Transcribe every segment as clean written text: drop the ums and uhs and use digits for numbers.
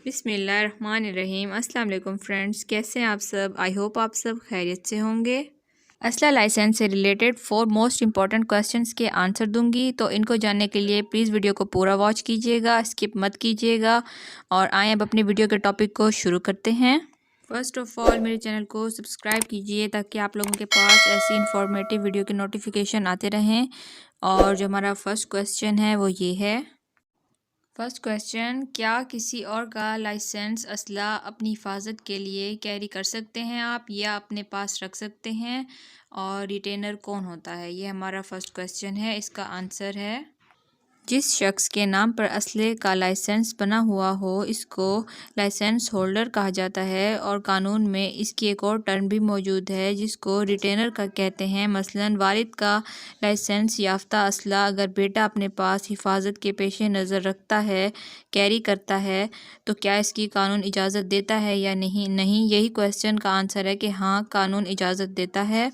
بسم اللہ الرحمن الرحیم۔ السلام علیکم فرینڈز، کیسے ہیں آپ سب؟ آئی ہوپ آپ سب خیریت سے ہوں گے۔ اسلحہ لائسنس سے ریلیٹڈ 4 موسٹ امپورٹنٹ کوسچنس کے آنسر دوں گی، تو ان کو جاننے کے لیے پلیز ویڈیو کو پورا واچ کیجیے گا، اسکپ مت کیجیے گا۔ اور آئیں اب اپنی ویڈیو کے ٹاپک کو شروع کرتے ہیں۔ فرسٹ آف آل میرے چینل کو سبسکرائب کیجیے تاکہ آپ لوگوں کے پاس ایسی انفارمیٹیو ویڈیو کے نوٹیفیکیشن آتے رہیں۔ اور جو ہمارا فرسٹ کوسچن ہے وہ یہ ہے۔ فرسٹ کوسچن، کیا کسی اور کا لائسنس اسلحہ اپنی حفاظت کے لیے کیری کر سکتے ہیں آپ یا اپنے پاس رکھ سکتے ہیں؟ اور ریٹینر کون ہوتا ہے؟ یہ ہمارا فرسٹ کوسچن ہے۔ اس کا آنسر ہے جس شخص کے نام پر اسلحے کا لائسنس بنا ہوا ہو اس کو لائسنس ہولڈر کہا جاتا ہے، اور قانون میں اس کی ایک اور ٹرم بھی موجود ہے جس کو ریٹینر کا کہتے ہیں۔ مثلاً والد کا لائسنس یافتہ اسلحہ اگر بیٹا اپنے پاس حفاظت کے پیش نظر رکھتا ہے، کیری کرتا ہے، تو کیا اس کی قانون اجازت دیتا ہے یا نہیں؟ یہی کوسچن کا آنسر ہے کہ ہاں، قانون اجازت دیتا ہے۔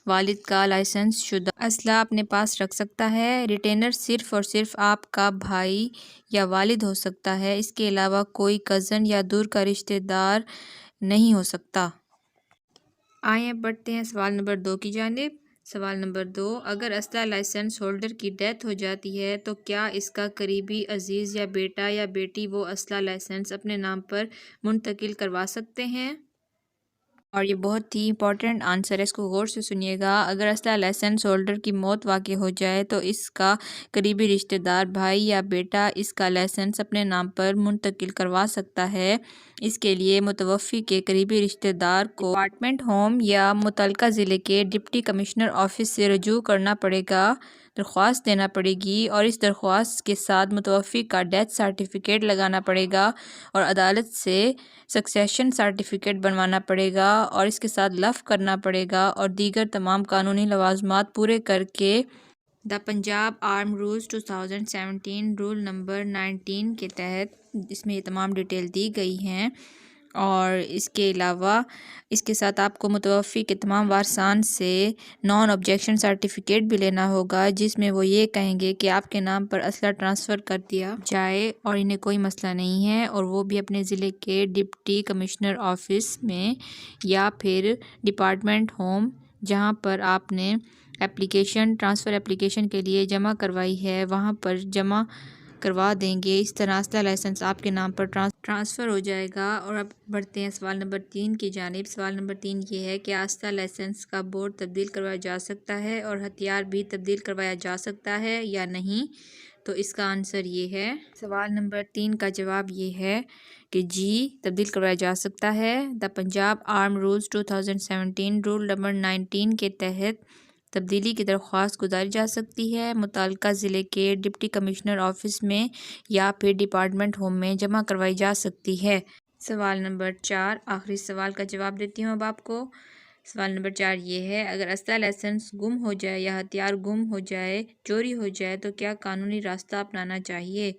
والد کا لائسنس شدہ اسلحہ اپنے پاس رکھ سکتا ہے۔ ریٹینر صرف اور صرف آپ کا بھائی یا والد ہو سکتا ہے، اس کے علاوہ کوئی کزن یا دور کا رشتہ دار نہیں ہو سکتا۔ آئیں اب بڑھتے ہیں سوال نمبر 2 کی جانب۔ سوال نمبر 2، اگر اسلحہ لائسنس ہولڈر کی ڈیتھ ہو جاتی ہے تو کیا اس کا قریبی عزیز یا بیٹا یا بیٹی وہ اسلحہ لائسنس اپنے نام پر منتقل کروا سکتے ہیں؟ اور یہ بہت ہی امپورٹنٹ آنسر ہے، اس کو غور سے سنیے گا۔ اگر اسلحہ لائسنس ہولڈر کی موت واقع ہو جائے تو اس کا قریبی رشتہ دار بھائی یا بیٹا اس کا لائسنس اپنے نام پر منتقل کروا سکتا ہے۔ اس کے لیے متوفی کے قریبی رشتہ دار کو ڈپارٹمنٹ ہوم یا متعلقہ ضلع کے ڈپٹی کمشنر آفس سے رجوع کرنا پڑے گا، درخواست دینا پڑے گی، اور اس درخواست کے ساتھ متوفی کا ڈیتھ سرٹیفکیٹ لگانا پڑے گا، اور عدالت سے سکسیشن سرٹیفکیٹ بنوانا پڑے گا، اور اس کے ساتھ لف کرنا پڑے گا، اور دیگر تمام قانونی لوازمات پورے کر کے دا پنجاب آرم رولز 2017 رول نمبر 19 کے تحت اس میں یہ تمام ڈیٹیل دی گئی ہیں۔ اور اس کے علاوہ اس کے ساتھ آپ کو متوفی کے تمام وارثان سے نان آبجیکشن سرٹیفکیٹ بھی لینا ہوگا، جس میں وہ یہ کہیں گے کہ آپ کے نام پر اسلحہ ٹرانسفر کر دیا جائے اور انہیں کوئی مسئلہ نہیں ہے، اور وہ بھی اپنے ضلع کے ڈپٹی کمشنر آفس میں یا پھر ڈپارٹمنٹ ہوم جہاں پر آپ نے ٹرانسفر اپلیکیشن کے لیے جمع کروائی ہے وہاں پر جمع کروا دیں گے۔ اس طرح اسلحہ لائسنس آپ کے نام پر ٹرانسفر ہو جائے گا۔ اور اب بڑھتے ہیں سوال نمبر 3 کی جانب۔ سوال نمبر 3 یہ ہے کہ اسلحہ لائسنس کا بور تبدیل کروایا جا سکتا ہے اور ہتھیار بھی تبدیل کروایا جا سکتا ہے یا نہیں؟ تو اس کا آنسر یہ ہے۔ سوال نمبر 3 کا جواب یہ ہے کہ جی، تبدیل کروایا جا سکتا ہے۔ دا پنجاب آرم رولز 2017 رول نمبر 19 کے تحت تبدیلی کی درخواست گزاری جا سکتی ہے، متعلقہ ضلع کے ڈپٹی کمشنر آفس میں یا پھر ڈپارٹمنٹ ہوم میں جمع کروائی جا سکتی ہے۔ سوال نمبر 4، آخری سوال کا جواب دیتی ہوں اب آپ کو۔ سوال نمبر 4 یہ ہے، اگر اسلحہ لائسنس گم ہو جائے یا ہتھیار گم ہو جائے، چوری ہو جائے تو کیا قانونی راستہ اپنانا چاہیے؟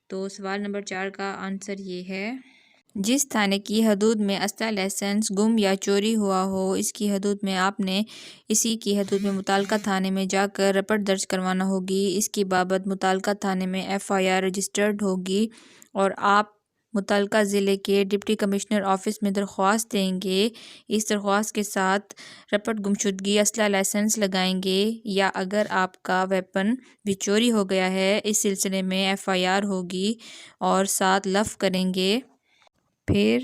تو سوال نمبر 4 کا آنسر یہ ہے، جس تھانے کی حدود میں اسلحہ لائسنس گم یا چوری ہوا ہو اس کی حدود میں آپ نے اسی کی حدود میں متعلقہ تھانے میں جا کر رپٹ درج کروانا ہوگی۔ اس کی بابت متعلقہ تھانے میں FIR رجسٹرڈ ہوگی، اور آپ متعلقہ ضلع کے ڈپٹی کمشنر آفس میں درخواست دیں گے۔ اس درخواست کے ساتھ رپٹ گمشدگی اسلحہ لائسنس لگائیں گے، یا اگر آپ کا ویپن بھی چوری ہو گیا ہے اس سلسلے میں FIR ہوگی اور ساتھ لف کریں گے۔ پھر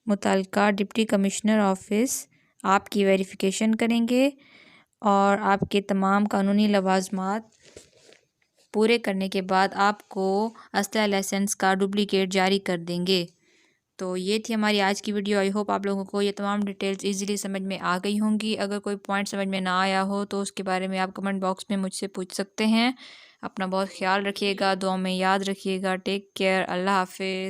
متعلقہ ڈپٹی کمشنر آفس آپ کی ویریفیکیشن کریں گے اور آپ کے تمام قانونی لوازمات پورے کرنے کے بعد آپ کو اسلحہ لائسنس کا ڈپلیکیٹ جاری کر دیں گے۔ تو یہ تھی ہماری آج کی ویڈیو۔ آئی ہوپ آپ لوگوں کو یہ تمام ڈیٹیلز ایزیلی سمجھ میں آ گئی ہوں گی۔ اگر کوئی پوائنٹ سمجھ میں نہ آیا ہو تو اس کے بارے میں آپ کمنٹ باکس میں مجھ سے پوچھ سکتے ہیں۔ اپنا بہت خیال رکھیے گا، دعاؤں میں یاد رکھیے گا۔ ٹیک کیئر، اللہ حافظ۔